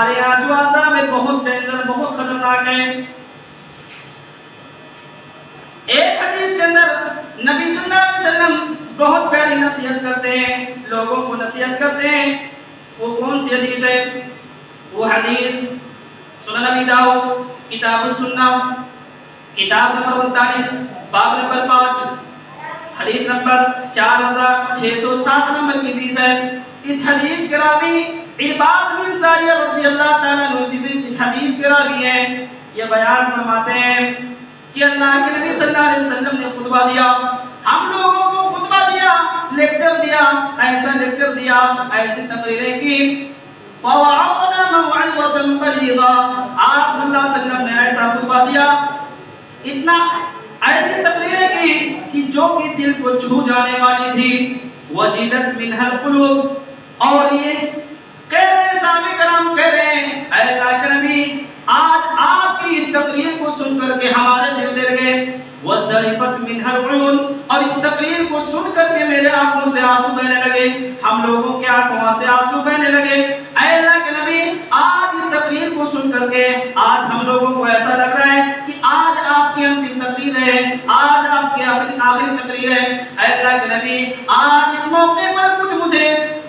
ہمارے یہاں جو عذاب ہے بہت ڈینجر، بہت خطرناک ہے۔ ایک حدیث کے اندر نبی صلی اللہ علیہ وسلم بہت پیاری نصیحت کرتے ہیں، لوگوں کو نصیحت کرتے ہیں۔ وہ کون سی حدیث ہے؟ وہ حدیث سنن ابی داؤد کتاب السنہ کتاب نمبر 39 باب نمبر 5 حدیث نمبر 4607 نمبر کی حدیث ہے۔ اس حدیث کے راوی عباس بن ساریہ رضی اللہ تعالیٰ عنہ سے اس حدیث کے راوی ہیں، یہ بیان فرماتے ہیں کہ اللہ کے نبی صلی اللہ علیہ وسلم نے خطبہ دیا، ہم لوگوں کو خطبہ دیا، لیکچر دیا، ایسا لیکچر دیا، ایسی تقریریں کی، فَوَعَظْنَا مَوْعِظَةً بَلِيغَةً، آپ صلی اللہ علیہ وسلم نے ایسا خطبہ دیا، اتنا ایسی تقریریں کی کہ جو کہ دل کو چھو جانے والی تھی، وَجِلَتْ مِنْهَا الْقُلُوبُ، اور یہ کہہ رہے صحابہ کرام کہہ رہے ہیں اے اللہ کے نبی آج آپ کی اس تقریر کو سن کر کے ہمارے دل ڈر گئے، وَزَرِفَتْ مِنْهَا الْعُيُونُ، اور اس تقریر کو سن کر کے میرے آنکھوں سے آنسو بہنے لگے، ہم لوگوں کے آنکھوں سے آنسو بہنے لگے۔ اے اللہ کے نبی آج اس تقریر کو سن کر کے آج ہم لوگوں کو ایسا لگ رہا ہے کہ آج آپ کی انتم تقریر ہے، آج آپ کی آخری تقریر ہے۔ اے اللہ کے نبی آج اس موقع پر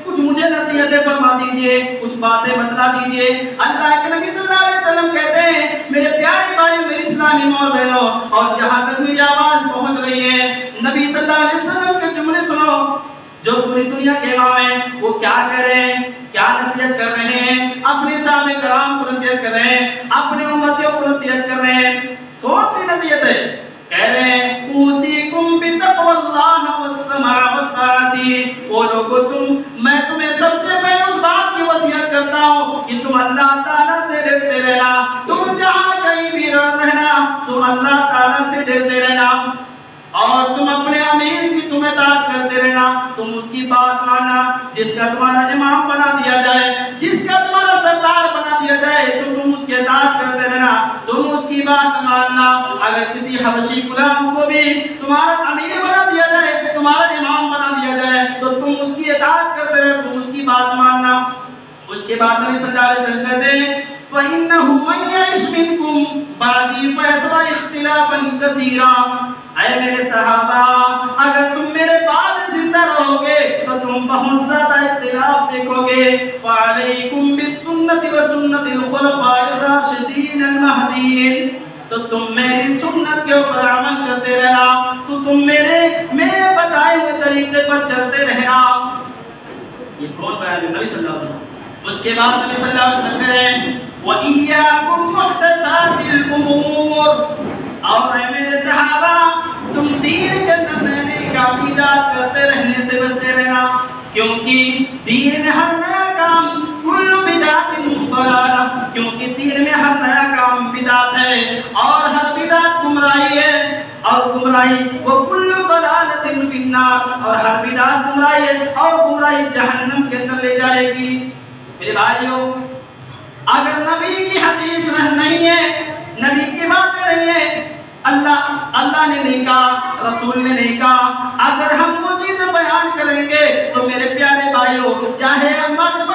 کچھ مجھے نصیحتیں فرما دیجئے، کچھ باتیں بتلا دیجئے۔ اللہ کے نبی صلی اللہ علیہ وسلم کہتے ہیں میرے پیارے بھائیوں، میری اسلامی ماں بہنوں، اور جہاں تک میری آواز پہنچ رہی ہے نبی صلی اللہ علیہ وسلم کے جملے سنو جو پوری دنیا کے امام ہیں، وہ کیا کہہ رہے ہیں، کیا نصیحت کر رہے ہیں، اپنے صحابہ کرام کو نصیحت کر رہے ہیں، اپنے امتیوں کو نصیحت کر رہے ہیں۔ کون سی نصیحت ہے؟ کہہ رہے ہیں اوصیکم بتقوی اللہ والسمع والطاعۃ، وہ لوگو میں تمہیں سب سے پہلے اس بات کی وصیت کرتا ہوں کہ تم اللہ تعالیٰ سے ڈرتے رہنا، تم جہاں کہیں بھی رہنا تم اللہ تعالیٰ سے ڈرتے رہنا، اور تم اپنے امیر کی تم اطاعت کرتے رہنا، تم اس کی بات ماننا، جس کا تمہارا امام بنا دیا جائے، جس کا تمہارا سردار بنا دیا جائے تو تم اس کی اطاعت کرتے رہنا، تم اس کی بات ماننا۔ اگر کسی حبشی غلام کو بھی تمہارا امیر بنا دیا جائے، تمہارا امام بنا دیا جائے تو تم اس کی اطاعت کرتے رہو، تم اس کی بات ماننا۔ اس کے بعد نبی صلی اللہ علیہ وسلم کہتے ہیں فَإِنَّهُ مَن يَعِشْ مِنْكُمْ بَعْدِي فَيَرَى اخْتِلَافًا كَثِيرًا، اے میرے صحابہ اگر تم میرے بعد زندہ رہو گے تو تم بہت زیادہ اختلاف دیکھو گے، فَعَلَيْكُمْ بِالسُّنَّةِ وَسُنَّةِ الْخُلَفَاءِ الرَّاشِدِينَ الْمَهْدِيِّينَ، تو تم میری سنت کے اوپر عمل کرتے رہنا، تو تم میرے بتائے ہوئے طریقے پر چلتے رہنا۔ یہ کون بیان ہے؟ نبی صلی اللہ علیہ وسلم۔ اس کے بعد نبی صلی اللہ علیہ وسلم کہہ رہے ہیں وَإِيَّاكُمْ مُحْدَثَاتِ الْأُمُورِ، اور اے میرے صحابہ تم دین کے اندر نئے کام ایجاد کرتے رہنے سے بچتے رہنا، کیونکہ دین میں ہر نیا کام کل بدعت ضلالہ، کیونکہ دین میں ہر نیا کام بدعت ہے، اور ہر بدعت گمراہی ہے، اور گمراہی وہ کل ضلالۃ فی النار، اور ہر بدعت گمراہی ہے، اور گمراہی جہنم کے اندر لے جائے گی۔ میرے بھائیوں اگر نبی کی حدیث نہیں ہے، نبی کی باتیں نہیں ہے، اللہ نے نہیں کہا، رسول نے نہیں کہا، اگر ہم وہ چیزیں بیان کریں گے تو میرے پیارے بھائیوں چاہے مرتبہ